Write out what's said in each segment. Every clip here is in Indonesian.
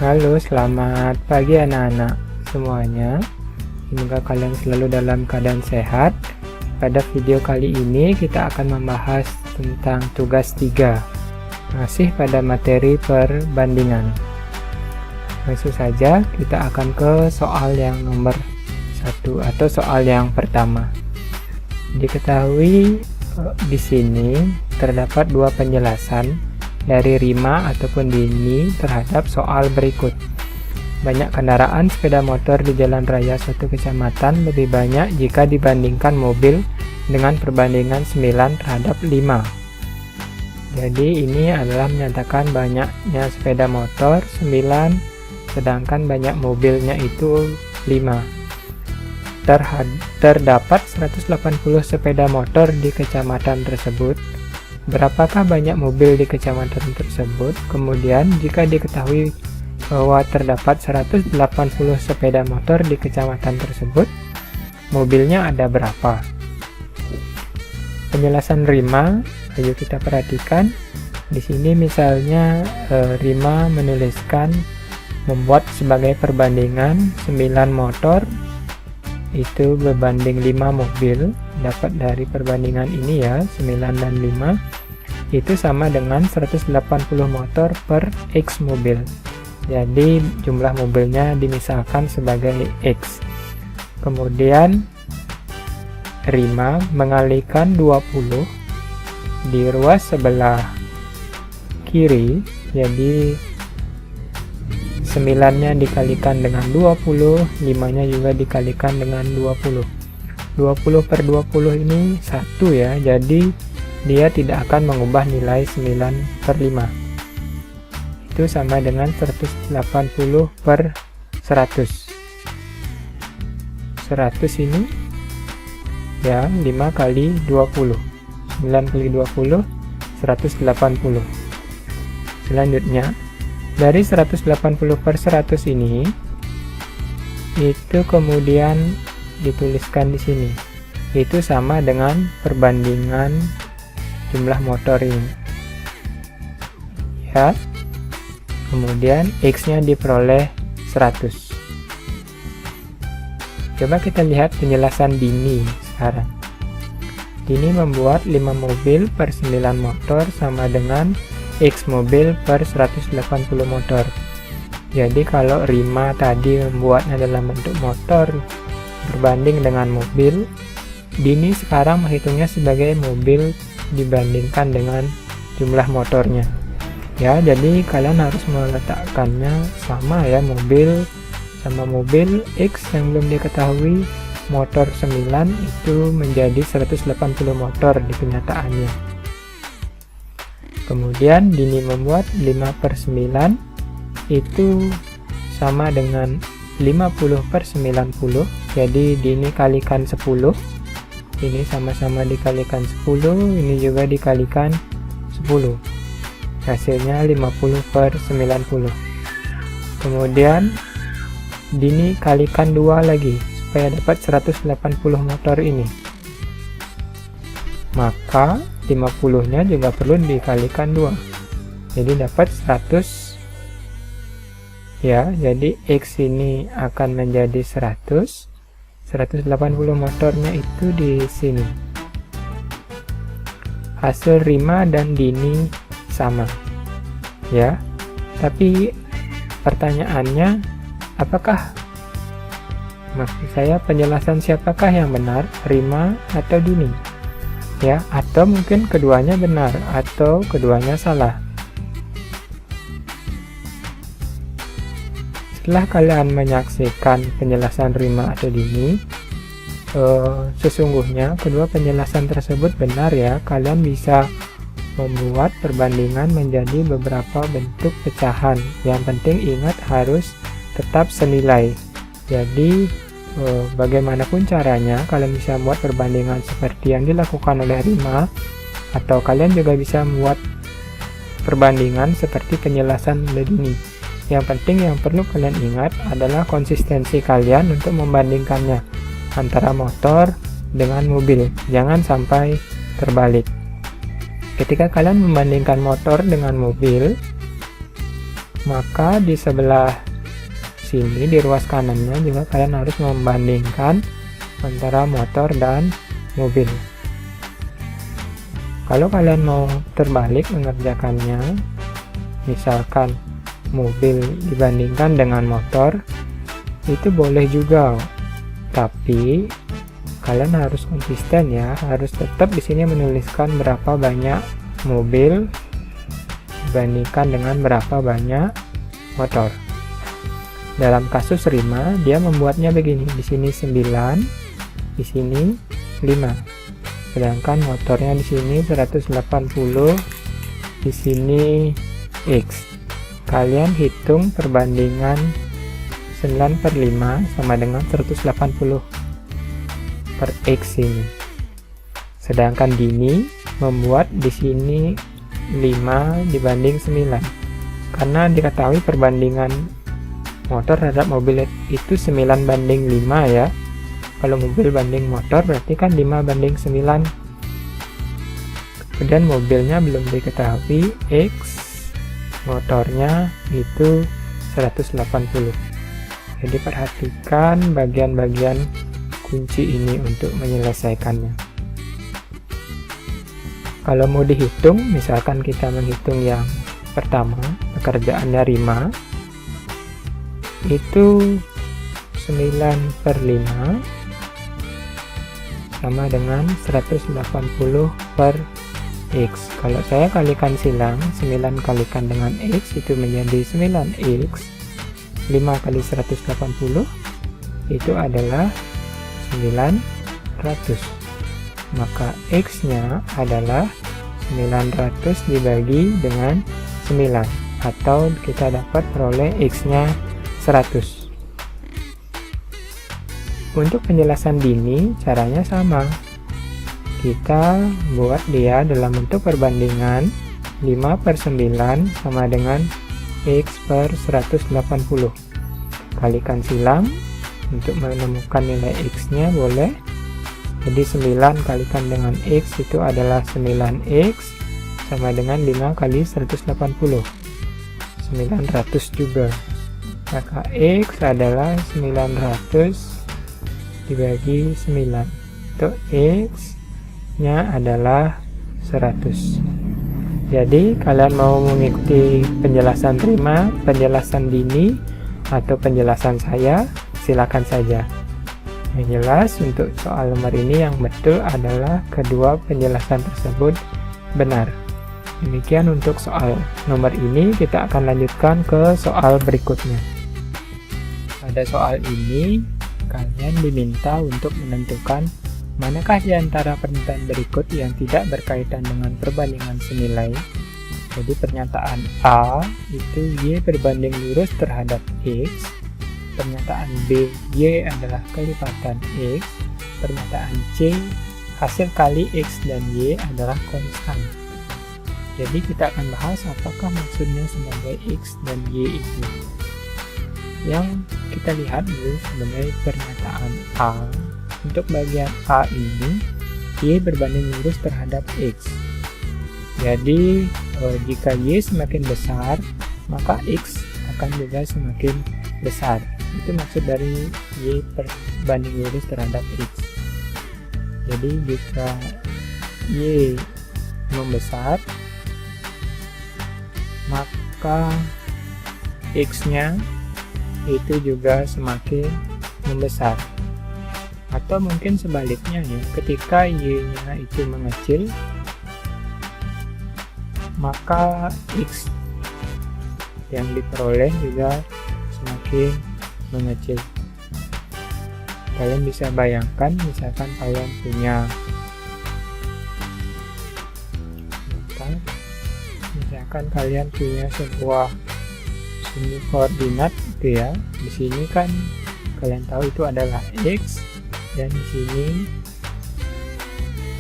Halo, selamat pagi anak-anak semuanya. Semoga kalian selalu dalam keadaan sehat. Pada video kali ini kita akan membahas tentang tugas 3, masih pada materi perbandingan. Langsung saja kita akan ke soal yang nomor 1 atau soal yang pertama. Diketahui di sini terdapat dua penjelasan dari Rima ataupun Dini terhadap soal berikut. Banyak kendaraan sepeda motor di jalan raya suatu kecamatan lebih banyak jika dibandingkan mobil dengan perbandingan 9 terhadap 5. Jadi ini adalah menyatakan banyaknya sepeda motor 9, sedangkan banyak mobilnya itu 5. Terdapat 180 sepeda motor di kecamatan tersebut. Berapakah banyak mobil di kecamatan tersebut? Kemudian, jika diketahui bahwa terdapat 180 sepeda motor di kecamatan tersebut, mobilnya ada berapa? Penjelasan Rima, ayo kita perhatikan. Di sini misalnya Rima menuliskan membuat sebagai perbandingan 9 motor itu berbanding 5 mobil. Dapat dari perbandingan ini ya, 9 dan 5 itu sama dengan 180 motor per X mobil. Jadi jumlah mobilnya dimisalkan sebagai X. Kemudian Rima mengalihkan 20 di ruas sebelah kiri, jadi 9-nya dikalikan dengan 20, 5-nya juga dikalikan dengan 20. 20 per 20 ini 1 ya, jadi dia tidak akan mengubah nilai 9 per 5. Itu sama dengan 180 per 100. 100 ini ya 5 kali 20. 9 kali 20, 180. Selanjutnya, dari 180 per 100 ini, itu kemudian dituliskan di sini. Itu sama dengan perbandingan jumlah motor ini. Ya. Kemudian X-nya diperoleh 100. Coba kita lihat penjelasan Dini sekarang. Dini membuat 5 mobil per 9 motor sama dengan X mobil per 180 motor. Jadi kalau Rima tadi membuatnya dalam bentuk motor berbanding dengan mobil, Dini sekarang menghitungnya sebagai mobil dibandingkan dengan jumlah motornya. Ya, jadi kalian harus meletakkannya sama ya, mobil sama mobil. X yang belum diketahui motor 9 itu menjadi 180 motor di kenyataannya. Kemudian Dini membuat 5 per 9 itu sama dengan 50 per 90. Jadi Dini kalikan 10. Ini sama-sama dikalikan 10, ini juga dikalikan 10. Hasilnya 50 per 90. Kemudian Dini kalikan 2 lagi supaya dapat 180 motor ini. Maka 50-nya juga perlu dikalikan 2. Jadi dapat 100. Ya, jadi X ini akan menjadi 100. 180 motornya itu di sini. Hasil Rima dan Dini sama. Ya. Tapi pertanyaannya, apakah, maksud saya penjelasan siapakah yang benar, Rima atau Dini? Ya, atau mungkin keduanya benar atau keduanya salah. Setelah kalian menyaksikan penjelasan Rima atau Dini, sesungguhnya kedua penjelasan tersebut benar ya. Kalian bisa membuat perbandingan menjadi beberapa bentuk pecahan. Yang penting ingat harus tetap senilai. Jadi bagaimanapun caranya, kalian bisa membuat perbandingan seperti yang dilakukan oleh Rima, atau kalian juga bisa membuat perbandingan seperti penjelasan oleh Dini. Yang penting yang perlu kalian ingat adalah konsistensi kalian untuk membandingkannya antara motor dengan mobil. Jangan sampai terbalik. Ketika kalian membandingkan motor dengan mobil, Maka di sebelah sini, di ruas kanannya juga kalian harus membandingkan antara motor dan mobil. Kalau kalian mau terbalik mengerjakannya, misalkan mobil dibandingkan dengan motor, itu boleh juga, tapi kalian harus konsisten ya, harus tetap di sini menuliskan berapa banyak mobil dibandingkan dengan berapa banyak motor. Dalam kasus Rima, dia membuatnya begini, di sini 9, di sini 5. Sedangkan motornya di sini 180, di sini X. Kalian hitung perbandingan 9/5 sama dengan 180 per X ini. Sedangkan Dini membuat di sini 5 dibanding 9. Karena diketahui perbandingan motor terhadap mobil itu 9/5 ya. Kalau mobil banding motor berarti kan 5/9. Kemudian mobilnya belum diketahui X, motornya itu 180. Jadi perhatikan bagian-bagian kunci ini untuk menyelesaikannya. Kalau mau dihitung, misalkan kita menghitung yang pertama, pekerjaannya Rima, itu 9/5 sama dengan 180 per X. Kalau saya kalikan silang, 9 kalikan dengan X itu menjadi 9X. 5 kali 180 itu adalah 900. Maka X nya adalah 900 dibagi dengan 9, atau kita dapat peroleh X nya 100. Untuk penjelasan Dini, caranya sama. Kita buat dia dalam bentuk perbandingan 5/9 sama dengan X per 180. Kalikan silang untuk menemukan nilai X nya boleh. Jadi 9 kalikan dengan X itu adalah 9X sama dengan 5 kali 180. 900 juga. Maka X adalah 900 dibagi 9. Untuk X nya adalah 100. Jadi kalian mau mengikuti penjelasan Rima, penjelasan Dini, atau penjelasan saya, silakan saja. Yang jelas untuk soal nomor ini yang betul adalah kedua penjelasan tersebut benar. Demikian untuk soal nomor ini, kita akan lanjutkan ke soal berikutnya. Pada soal ini, kalian diminta untuk menentukan manakah di antara pernyataan berikut yang tidak berkaitan dengan perbandingan senilai. Jadi pernyataan A itu Y berbanding lurus terhadap X, pernyataan B Y adalah kelipatan X, pernyataan C hasil kali X dan Y adalah konstan. Jadi kita akan bahas apakah maksudnya sebagai X dan Y itu. Yang kita lihat dulu sebagai pernyataan A. Untuk bagian A ini, Y berbanding lurus terhadap X. Jadi jika Y semakin besar, maka X akan juga semakin besar. Itu maksud dari Y berbanding lurus terhadap X. Jadi jika Y membesar, maka X nya itu juga semakin membesar. Atau mungkin sebaliknya ya, ketika Y nya itu mengecil, maka X yang diperoleh juga semakin mengecil. Kalian bisa bayangkan, misalkan kalian punya sebuah sumbu koordinat gitu ya. Di sini kan kalian tahu itu adalah X, dan di sini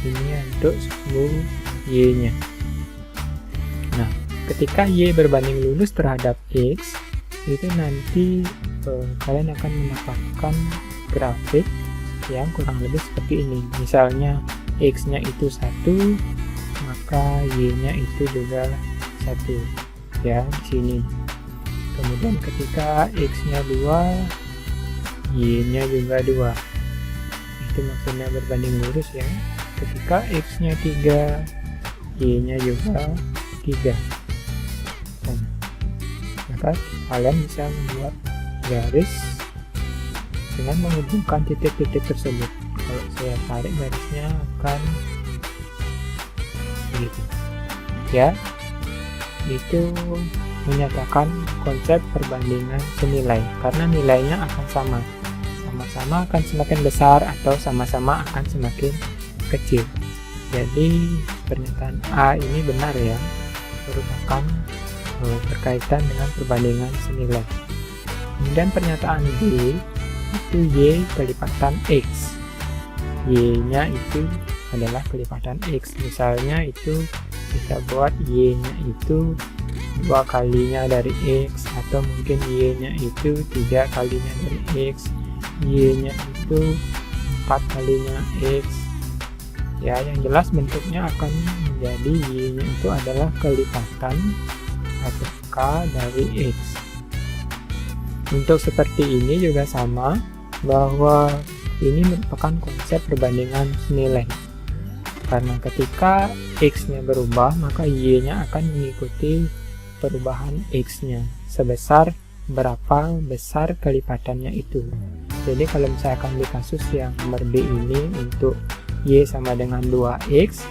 ini untuk sumbu Y nya. Nah, ketika Y berbanding lurus terhadap X, itu nanti kalian akan mendapatkan grafik yang kurang lebih seperti ini. Misalnya X nya itu 1, maka Y nya itu juga 1 ya di sini. Kemudian ketika X-nya 2, Y-nya juga 2. Itu maksudnya berbanding lurus ya. Ketika X-nya 3, Y-nya juga 3. Maka kalian bisa membuat garis dengan menghubungkan titik-titik tersebut. Kalau saya tarik garisnya akan begitu ya. Itu menyatakan konsep perbandingan senilai, karena nilainya akan sama-sama akan semakin besar atau sama-sama akan semakin kecil. Jadi pernyataan A ini benar ya, merupakan berkaitan dengan perbandingan senilai. Kemudian pernyataan B itu Y kelipatan X. Y-nya itu adalah kelipatan X. Misalnya itu kita buat Y-nya itu 2 kalinya dari X, atau mungkin Y-nya itu 3 kalinya dari X, Y-nya itu 4 kalinya X. Ya, yang jelas bentuknya akan menjadi Y-nya itu adalah kelipatan atau K dari X. Untuk seperti ini juga sama, bahwa ini merupakan konsep perbandingan senilai. Karena ketika X-nya berubah, maka Y-nya akan mengikuti perubahan X-nya sebesar berapa besar kelipatannya itu. Jadi kalau misalkan di kasus yang nomor B ini untuk Y sama dengan 2X,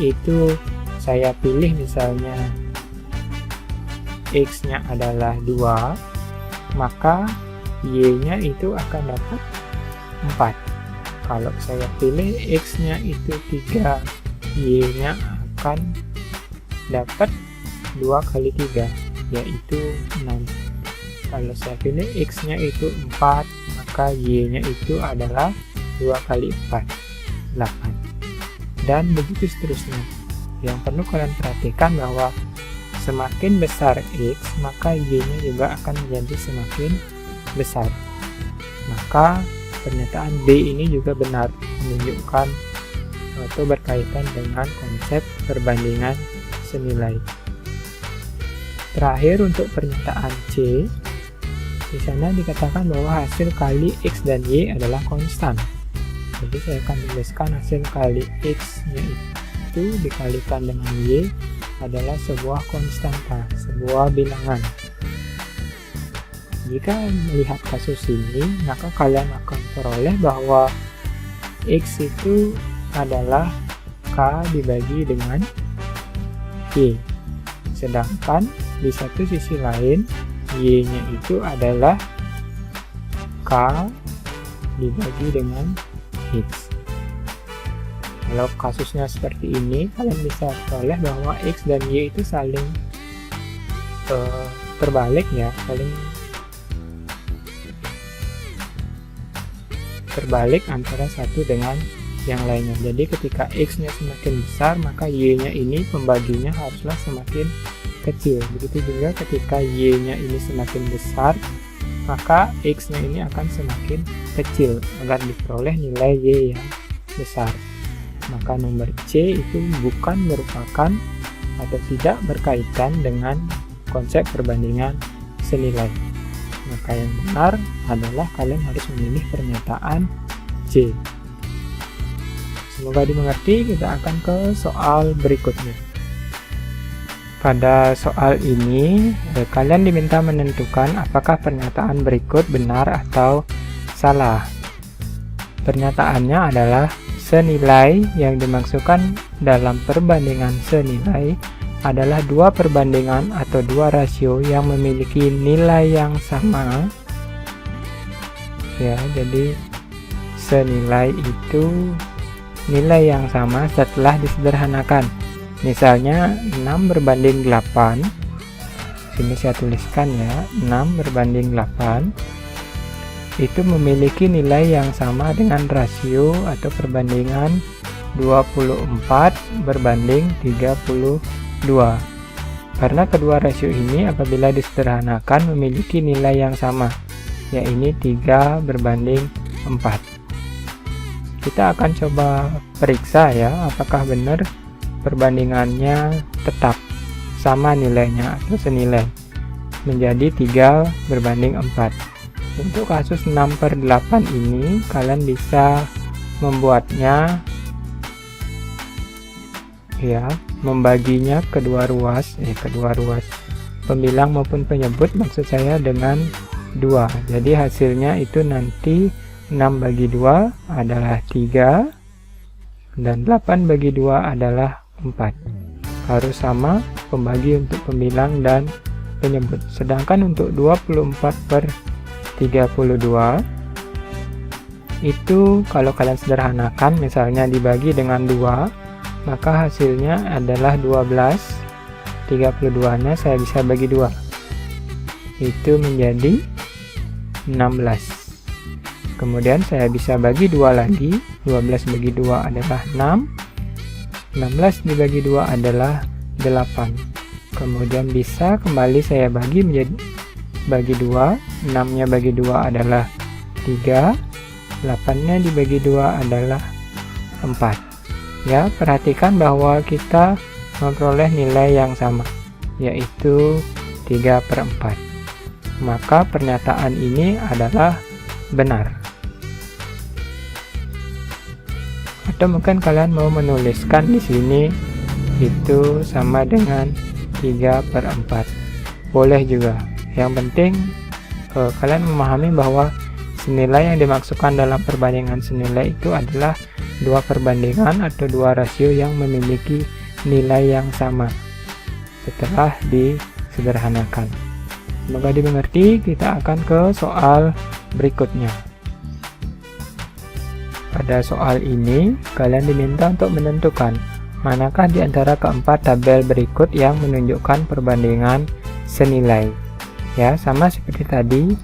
itu saya pilih misalnya X-nya adalah 2, maka Y-nya itu akan dapat 4. Kalau saya pilih X-nya itu 3, Y-nya akan dapat 2 kali 3, yaitu 6. Kalau saya pilih X-nya itu 4, maka Y-nya itu adalah 2 kali 4, 8. Dan begitu seterusnya. Yang perlu kalian perhatikan bahwa semakin besar X, maka Y-nya juga akan menjadi semakin besar. Maka pernyataan B ini juga benar, menunjukkan atau berkaitan dengan konsep perbandingan senilai. Terakhir untuk pernyataan C, di sana dikatakan bahwa hasil kali X dan Y adalah konstan. Jadi saya akan tuliskan hasil kali X-nya itu dikalikan dengan Y adalah sebuah konstanta, sebuah bilangan. Jika melihat kasus ini, maka kalian akan peroleh bahwa X itu adalah K dibagi dengan Y. Sedangkan di satu sisi lain, Y-nya itu adalah K dibagi dengan X. Kalau kasusnya seperti ini, kalian bisa peroleh bahwa X dan Y itu saling terbalik ya, saling terbalik antara satu dengan yang lainnya. Jadi ketika X-nya semakin besar, maka Y-nya ini pembaginya haruslah semakin kecil. Begitu juga ketika Y-nya ini semakin besar, maka X-nya ini akan semakin kecil agar diperoleh nilai Y yang besar. Maka nomor C itu bukan merupakan atau tidak berkaitan dengan konsep perbandingan senilai. Maka yang benar adalah kalian harus memilih pernyataan C. Semoga dimengerti. Kita akan ke soal berikutnya. Pada soal ini, kalian diminta menentukan apakah pernyataan berikut benar atau salah. Pernyataannya adalah senilai yang dimaksudkan dalam perbandingan senilai adalah dua perbandingan atau dua rasio yang memiliki nilai yang sama. Ya, jadi senilai itu nilai yang sama setelah disederhanakan. Misalnya 6 berbanding 8. Sini saya tuliskan ya, 6 berbanding 8 itu memiliki nilai yang sama dengan rasio atau perbandingan 24 berbanding 32. Karena kedua rasio ini apabila disederhanakan memiliki nilai yang sama, yaitu 3 berbanding 4. Kita akan coba periksa ya, apakah benar perbandingannya tetap sama nilainya atau senilai. menjadi 3/4. Untuk kasus 6/8 ini kalian bisa membuatnya ya, membaginya kedua ruas pembilang maupun penyebut, maksud saya dengan 2. Jadi hasilnya itu nanti 6/2 adalah 3 dan 8/2 adalah 4. Harus sama pembagi untuk pembilang dan penyebut. Sedangkan untuk 24/32 itu kalau kalian sederhanakan, misalnya dibagi dengan 2, maka hasilnya adalah 12. 32 nya saya bisa bagi 2, itu menjadi 16. Kemudian saya bisa bagi 2 lagi, 12 bagi 2 adalah 6, 16 dibagi 2 adalah 8. Kemudian bisa kembali saya bagi menjadi bagi 2, 6 nya bagi 2 adalah 3, 8 nya dibagi 2 adalah 4. Ya, perhatikan bahwa kita memperoleh nilai yang sama, yaitu 3/4. Maka pernyataan ini adalah benar. Atau mungkin kalian mau menuliskan di sini itu sama dengan 3/4. Boleh juga. Yang penting kalian memahami bahwa senilai yang dimaksudkan dalam perbandingan senilai itu adalah 2 perbandingan atau 2 rasio yang memiliki nilai yang sama setelah disederhanakan. Semoga dimengerti. Kita akan ke soal berikutnya. Pada soal ini kalian diminta untuk menentukan manakah di antara keempat tabel berikut yang menunjukkan perbandingan senilai. Ya, sama seperti tadi,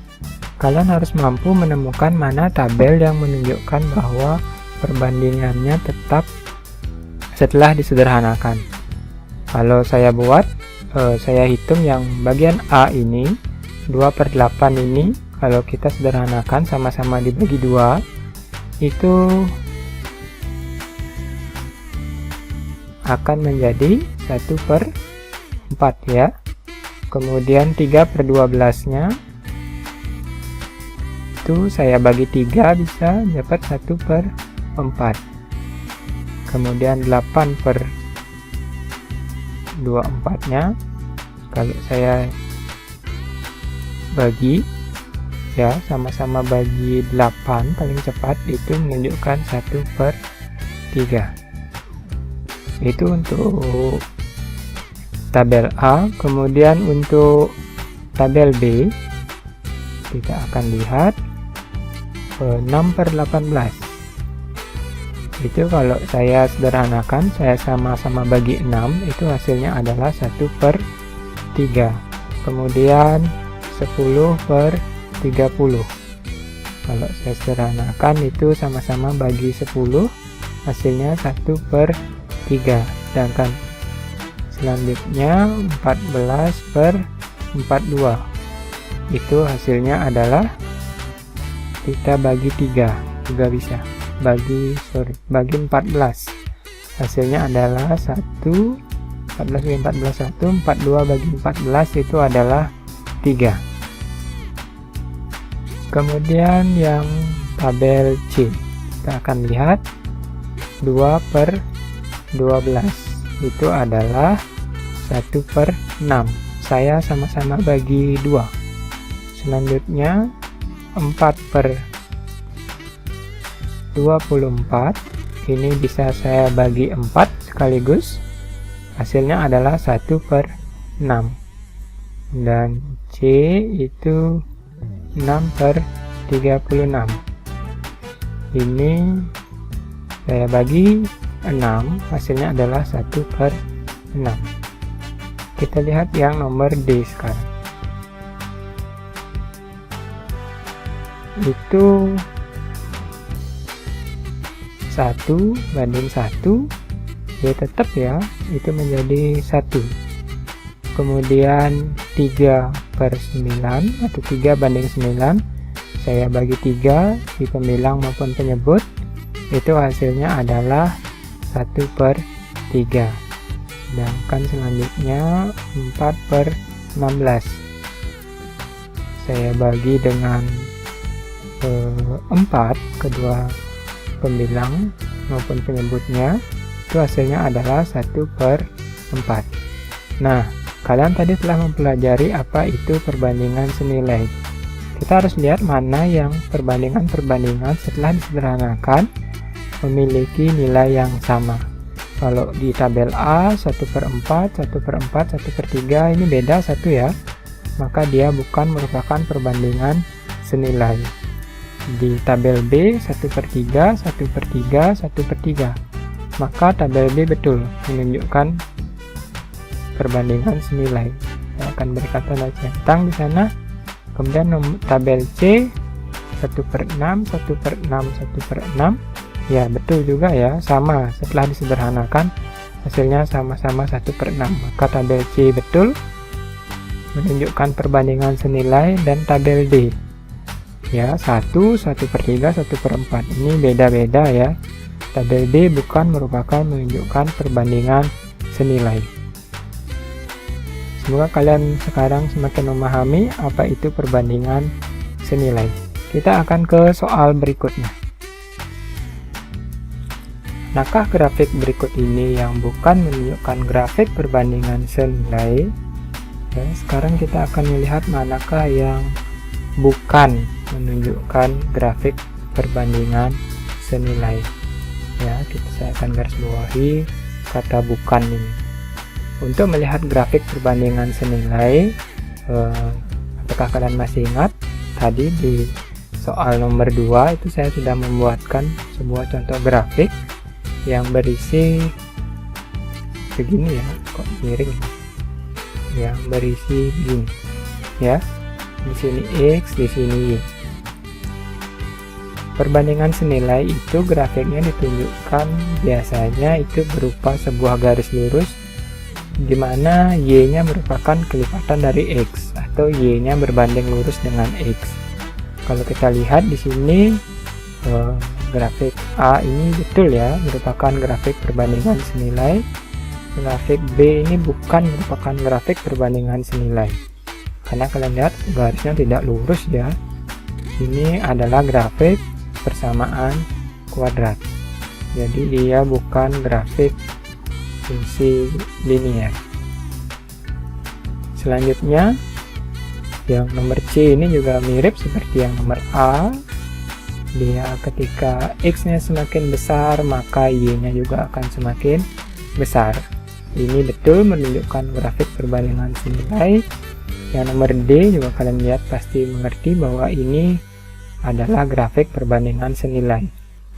kalian harus mampu menemukan mana tabel yang menunjukkan bahwa perbandingannya tetap setelah disederhanakan. Kalau saya buat, saya hitung yang bagian A ini, 2/8 ini, kalau kita sederhanakan sama-sama dibagi 2, itu akan menjadi 1/4 ya. Kemudian 3/12 nya itu saya bagi 3 bisa dapat 1/4. Kemudian 8/24 nya kalau saya bagi ya, sama-sama bagi 8 paling cepat, itu menunjukkan 1/3. Itu untuk tabel A. Kemudian untuk tabel B kita akan lihat 6/18. Itu kalau saya sederhanakan, saya sama-sama bagi 6, itu hasilnya adalah 1/3. Kemudian 10/30. Kalau saya sederhanakan itu sama-sama bagi 10, hasilnya 1/3. Sedangkan selanjutnya 14/42. Itu hasilnya adalah kita bagi 3 juga bisa. Bagi 14. Hasilnya adalah 1, 14 bagi 14 1, 42 bagi 14 itu adalah 3. Kemudian yang tabel C, kita akan lihat 2/12 itu adalah 1/6. Saya sama-sama bagi 2. Selanjutnya 4/24 ini bisa saya bagi 4 sekaligus, hasilnya adalah 1/6. Dan C itu 6/36. Ini saya bagi 6, hasilnya adalah 1/6. Kita lihat yang nomor D sekarang. Itu 1/1, ya tetap ya, itu menjadi 1. Kemudian 3/9 atau 3/9, saya bagi 3 di pembilang maupun penyebut, itu hasilnya adalah 1/3. Sedangkan selanjutnya 4/16, saya bagi dengan 4 kedua pembilang maupun penyebutnya, itu hasilnya adalah 1/4. Nah, kalian tadi telah mempelajari apa itu perbandingan senilai. Kita harus lihat mana yang perbandingan setelah disederhanakan memiliki nilai yang sama. Kalau di tabel A 1/4, 1/4, 1/3 ini beda 1 ya, maka dia bukan merupakan perbandingan senilai. Di tabel B 1/3, 1/3, 1/3, maka tabel B betul menunjukkan perbandingan senilai. Saya akan berkata tanda centang di sana. Kemudian tabel C 1/6, 1/6, 1/6. Ya, betul juga ya, sama. Setelah disederhanakan hasilnya sama-sama 1/6. Maka tabel C betul menunjukkan perbandingan senilai, dan tabel D ya 1, 1/3, 1/4. Ini beda-beda ya. Tabel D bukan merupakan menunjukkan perbandingan senilai. Semoga kalian sekarang semakin memahami apa itu perbandingan senilai. Kita akan ke soal berikutnya. Manakah grafik berikut ini yang bukan menunjukkan grafik perbandingan senilai? Ya, sekarang kita akan melihat manakah yang bukan menunjukkan grafik perbandingan senilai. Ya, saya akan garis bawahi kata bukan ini. Untuk melihat grafik perbandingan senilai, apakah kalian masih ingat tadi di soal nomor 2 itu saya sudah membuatkan sebuah contoh grafik yang berisi begini ya, kok miring, yang berisi begini ya, di sini X, di sini Y. Perbandingan senilai itu grafiknya ditunjukkan biasanya itu berupa sebuah garis lurus di mana Y-nya merupakan kelipatan dari X atau Y-nya berbanding lurus dengan X. Kalau kita lihat di sini grafik A ini betul ya, merupakan grafik perbandingan senilai. Grafik B ini bukan merupakan grafik perbandingan senilai, karena kalian lihat garisnya tidak lurus ya. Ini adalah grafik persamaan kuadrat, jadi dia bukan grafik fungsi linier. Selanjutnya yang nomor C ini juga mirip seperti yang nomor A. Dia ketika X-nya semakin besar maka Y-nya juga akan semakin besar. Ini betul menunjukkan grafik perbandingan senilai. Yang nomor D juga kalian lihat pasti mengerti bahwa ini adalah grafik perbandingan senilai.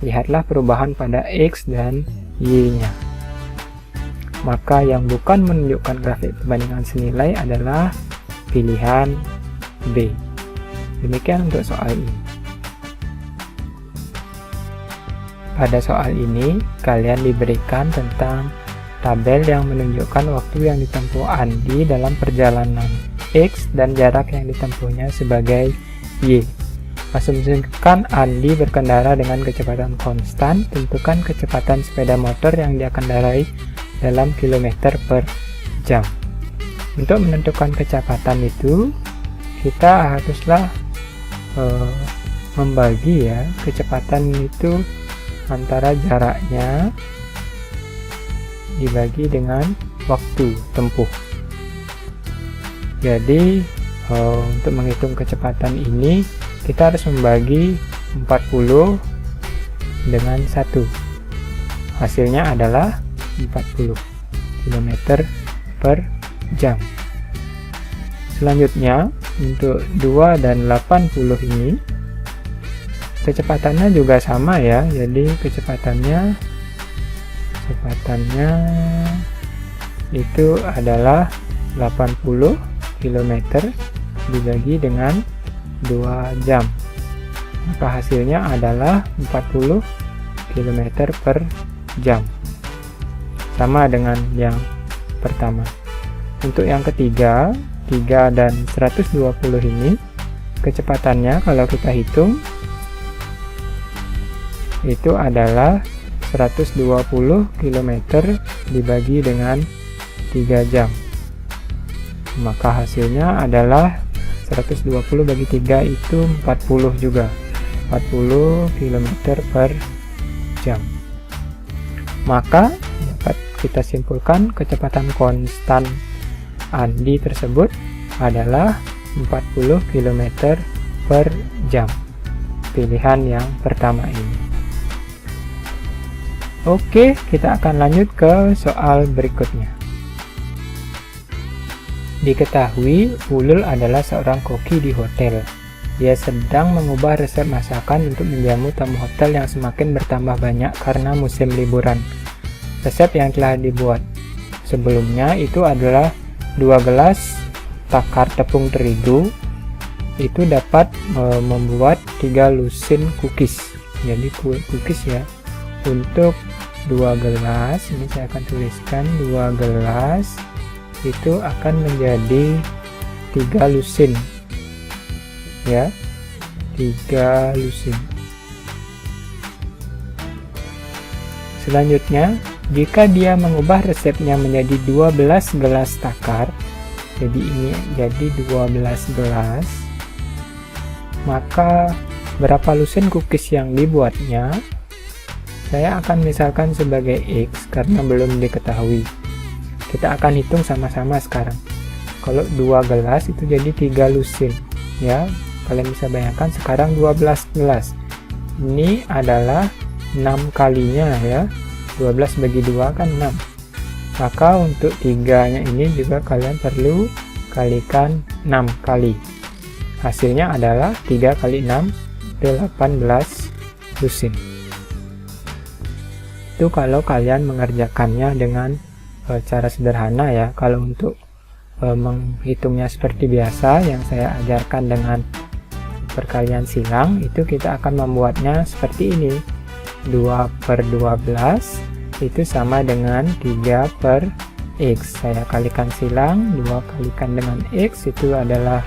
Lihatlah perubahan pada X dan Y-nya. Maka yang bukan menunjukkan grafik perbandingan senilai adalah pilihan B. Demikian untuk soal ini. Pada soal ini, kalian diberikan tentang tabel yang menunjukkan waktu yang ditempuh Andi dalam perjalanan X dan jarak yang ditempuhnya sebagai Y. Asumsikan Andi berkendara dengan kecepatan konstan, tentukan kecepatan sepeda motor yang dia kendarai dalam kilometer per jam. Untuk menentukan kecepatan itu, kita haruslah membagi ya kecepatan itu antara jaraknya dibagi dengan waktu tempuh. Jadi untuk menghitung kecepatan ini kita harus membagi 40 dengan 1. Hasilnya adalah 40 km per jam. Selanjutnya untuk 2 dan 80 ini kecepatannya juga sama ya, jadi kecepatannya itu adalah 80 km dibagi dengan 2 jam, maka hasilnya adalah 40 km per jam, sama dengan yang pertama. Untuk yang ketiga, 3 dan 120 ini kecepatannya kalau kita hitung itu adalah 120 km dibagi dengan 3 jam, maka hasilnya adalah 120 bagi 3 itu 40 juga, 40 km per jam. Maka dapat kita simpulkan kecepatan konstan Andi tersebut adalah 40 km per jam. Pilihan yang pertama ini. Oke, kita akan lanjut ke soal berikutnya. Diketahui Ulul adalah seorang koki di hotel. Dia sedang mengubah resep masakan untuk menjamu tamu hotel yang semakin bertambah banyak karena musim liburan. Resep yang telah dibuat sebelumnya itu adalah 2 gelas takar tepung terigu, itu dapat membuat 3 lusin cookies. Jadi kue cookies ya. Untuk 2 gelas, ini saya akan tuliskan 2 gelas itu akan menjadi 3 lusin ya, 3 lusin. Selanjutnya, jika dia mengubah resepnya menjadi 12 gelas takar, jadi ini jadi 12 gelas, maka berapa lusin cookies yang dibuatnya? Saya akan misalkan sebagai X karena belum diketahui. Kita akan hitung sama-sama sekarang. Kalau 2 gelas itu jadi 3 lusin ya. Kalian bisa bayangkan sekarang 12 gelas. Ini adalah 6 kalinya ya. 12 bagi 2 kan 6. Maka untuk 3-nya ini juga kalian perlu kalikan 6 kali. Hasilnya adalah 3 kali 6 18 lusin. Itu kalau kalian mengerjakannya dengan cara sederhana ya. Kalau untuk menghitungnya seperti biasa yang saya ajarkan dengan perkalian silang, itu kita akan membuatnya seperti ini. 2 per 12 itu sama dengan 3 per X. Saya kalikan silang, 2 kalikan dengan X itu adalah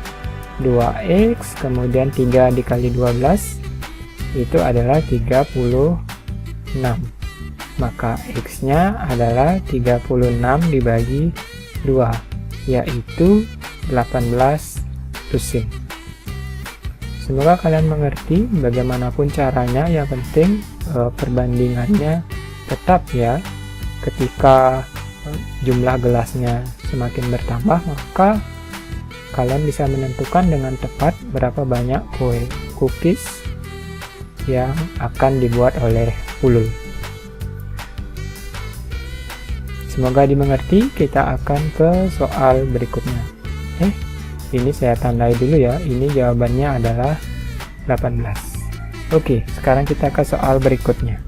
2X, kemudian 3 dikali 12 itu adalah 36. Maka X-nya adalah 36 dibagi 2, yaitu 18 lusin. Semoga kalian mengerti bagaimanapun caranya, yang penting perbandingannya tetap ya. Ketika jumlah gelasnya semakin bertambah, maka kalian bisa menentukan dengan tepat berapa banyak kue cookies yang akan dibuat oleh Ulul. Semoga dimengerti. Kita akan ke soal berikutnya. Ini saya tandai dulu ya. Ini jawabannya adalah 18. Oke, sekarang kita ke soal berikutnya.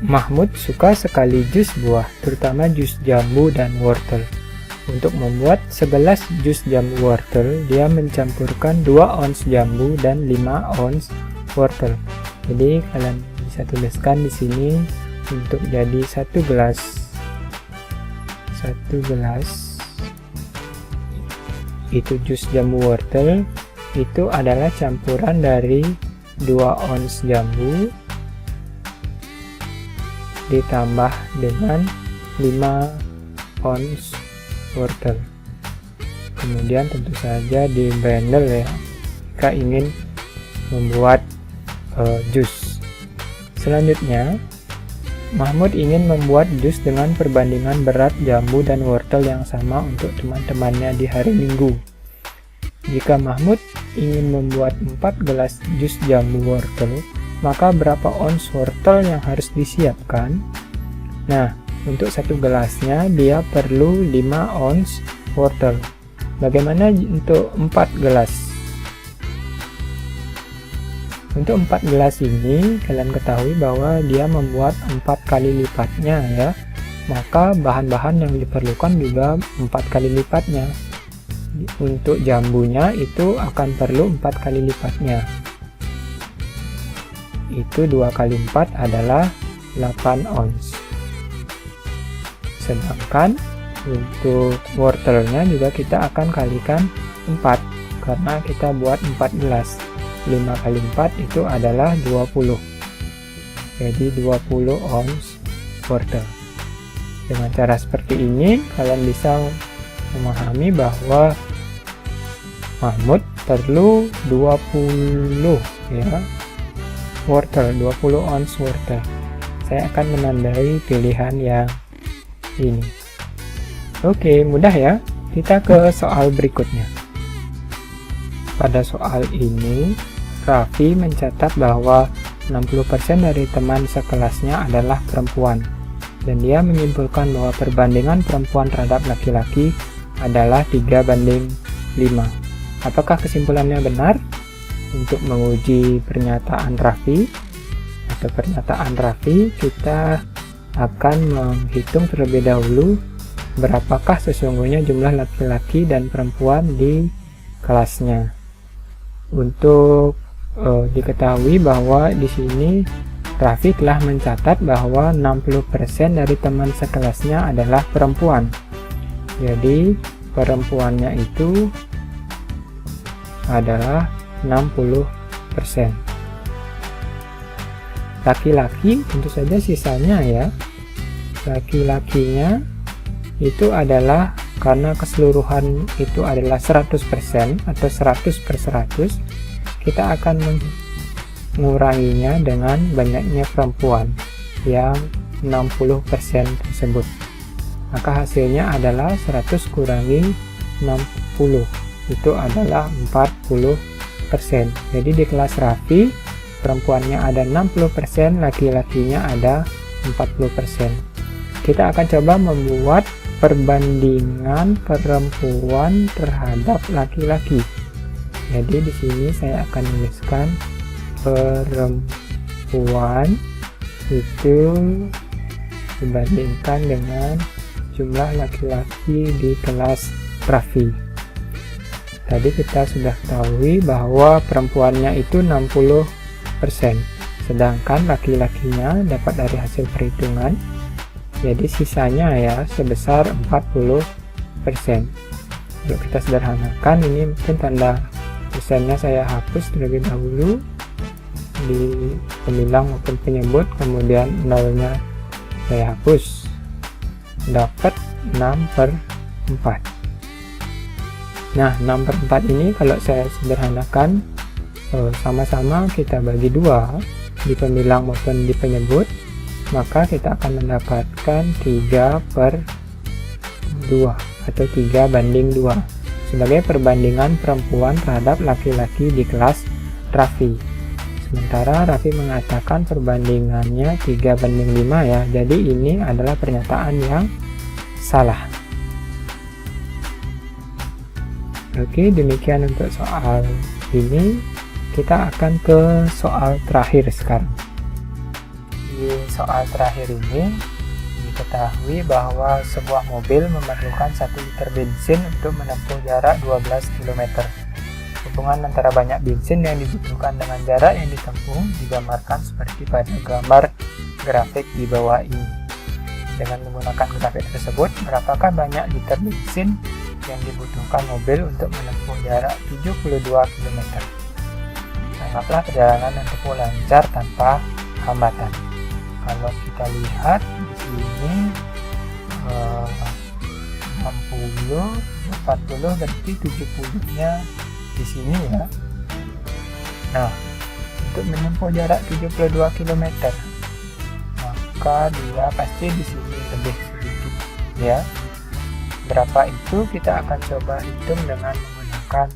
Mahmud suka sekali jus buah, terutama jus jambu dan wortel. Untuk membuat 11 jus jambu wortel, dia mencampurkan 2 ons jambu dan 5 ons wortel. Jadi kalian bisa tuliskan di sini untuk jadi 1 gelas itu jus jambu wortel itu adalah campuran dari 2 ons jambu ditambah dengan 5 ons wortel. Kemudian tentu saja di blender ya jika ingin membuat jus. Selanjutnya, Mahmud ingin membuat jus dengan perbandingan berat jambu dan wortel yang sama untuk teman-temannya di hari Minggu. Jika Mahmud ingin membuat 4 gelas jus jambu wortel, maka berapa ons wortel yang harus disiapkan? Nah, untuk 1 gelasnya dia perlu 5 ons wortel. Bagaimana untuk 4 gelas? Untuk 4 gelas ini kalian ketahui bahwa dia membuat 4 kali lipatnya ya. Maka bahan-bahan yang diperlukan juga 4 kali lipatnya. Untuk jambunya itu akan perlu 4 kali lipatnya. Itu 2 kali 4 adalah 8 ons. Sedangkan untuk wortelnya juga kita akan kalikan 4 karena kita buat 4 gelas. 5 kali 4 itu adalah 20. Jadi 20 ons wortel. Dengan cara seperti ini kalian bisa memahami bahwa Mahmud perlu 20 ya, wortel, 20 ounce wortel. Saya akan menandai pilihan yang ini. Oke, mudah ya. Kita ke soal berikutnya. Pada soal ini, Raffi mencatat bahwa 60% dari teman sekelasnya adalah perempuan, dan dia menyimpulkan bahwa perbandingan perempuan terhadap laki-laki adalah 3:5. Apakah kesimpulannya benar? Untuk menguji pernyataan Raffi atau pernyataan Raffi, kita akan menghitung terlebih dahulu berapakah sesungguhnya jumlah laki-laki dan perempuan di kelasnya. Untuk diketahui bahwa di sini Raffi telah mencatat bahwa 60% dari teman sekelasnya adalah perempuan. Jadi perempuannya itu adalah 60%. Laki-laki tentu saja sisanya ya. Laki-lakinya itu adalah, karena keseluruhan itu adalah 100% atau 100/100, kita akan menguranginya dengan banyaknya perempuan yang 60% tersebut. Maka hasilnya adalah 100 kurangi 60, itu adalah 40%. Jadi di kelas Raffi, perempuannya ada 60%, laki-lakinya ada 40%. Kita akan coba membuat perbandingan perempuan terhadap laki-laki. Jadi di sini saya akan menuliskan perempuan itu dibandingkan dengan jumlah laki-laki di kelas Raffi. Tadi kita sudah ketahui bahwa perempuannya itu 60%, sedangkan laki-lakinya dapat dari hasil perhitungan, jadi sisanya ya sebesar 40%. Kalau kita sederhanakan, ini mungkin tanda persennya saya hapus terlebih dahulu di pembilang maupun penyebut, kemudian nolnya saya hapus, dapat 6/4. Nah, 6/4 ini kalau saya sederhanakan, sama-sama kita bagi 2 di pembilang maupun di penyebut, maka kita akan mendapatkan 3/2 atau 3:2 sebagai perbandingan perempuan terhadap laki-laki di kelas Raffi. Sementara Raffi mengatakan perbandingannya 3:5 ya, jadi ini adalah pernyataan yang salah. Oke, demikian untuk soal ini. Kita akan ke soal terakhir sekarang. Di soal terakhir ini diketahui bahwa sebuah mobil memerlukan 1 liter bensin untuk menempuh jarak 12 km. Hubungan antara banyak bensin yang dibutuhkan dengan jarak yang ditempuh digambarkan seperti pada gambar grafik di bawah ini. Dengan menggunakan grafik tersebut, berapakah banyak liter bensin yang dibutuhkan mobil untuk menempuh jarak 72 km. Anggaplah perjalanan yang tempuh lancar tanpa hambatan. Kalau kita lihat di sini 60, 40 berarti 70-nya di sini ya. Nah, untuk menempuh jarak 72 km, maka dia pasti di sini lebih sedikit ya. Berapa itu kita akan coba hitung dengan menggunakan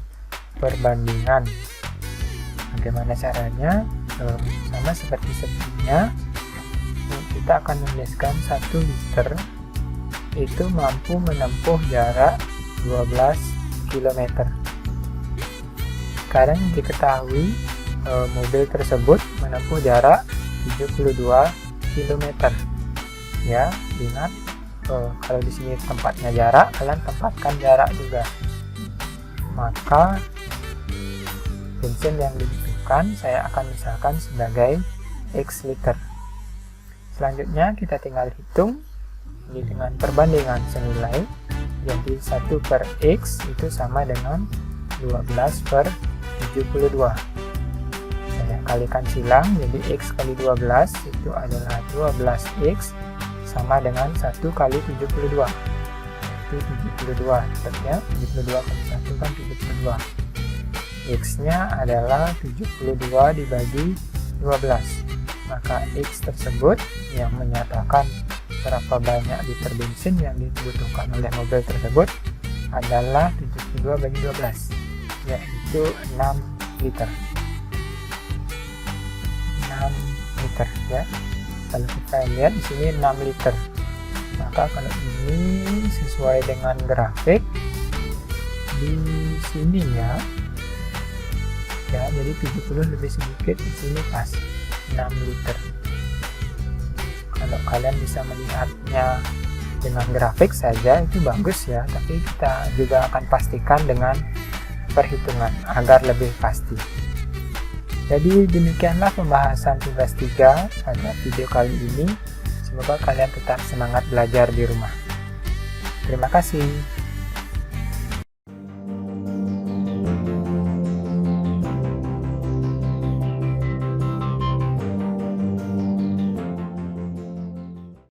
perbandingan. Bagaimana caranya? Sama seperti sebelumnya, kita akan menuliskan 1 liter itu mampu menempuh jarak 12 km. Sekarang diketahui mobil tersebut menempuh jarak 72 km. Ya, ingat kalau di sini tempatnya jarak, kalian tempatkan jarak juga. Maka bensin yang dibutuhkan saya akan misalkan sebagai X liter. Selanjutnya kita tinggal hitung ini dengan perbandingan senilai. Jadi 1/X itu sama dengan 12/72. Saya kalikan silang, jadi X kali 12 itu adalah 12X sama dengan 1 kali 72. yaitu 72. Tetapnya 72 kali 1 kan 72. X-nya adalah 72 dibagi 12. Maka X tersebut yang menyatakan berapa banyak liter bensin yang dibutuhkan oleh mobil tersebut adalah 72 bagi 12, yaitu 6 liter. 6 liter ya. Kalau kita lihat di sini 6 liter. Maka kalau ini sesuai dengan grafik di sini ya, jadi 70 lebih sedikit, di sini pas 6 liter. Kalau kalian bisa melihatnya dengan grafik saja itu bagus ya, tapi kita juga akan pastikan dengan perhitungan agar lebih pasti. Jadi demikianlah pembahasan tugas 3 pada video kali ini. Semoga kalian tetap semangat belajar di rumah. Terima kasih.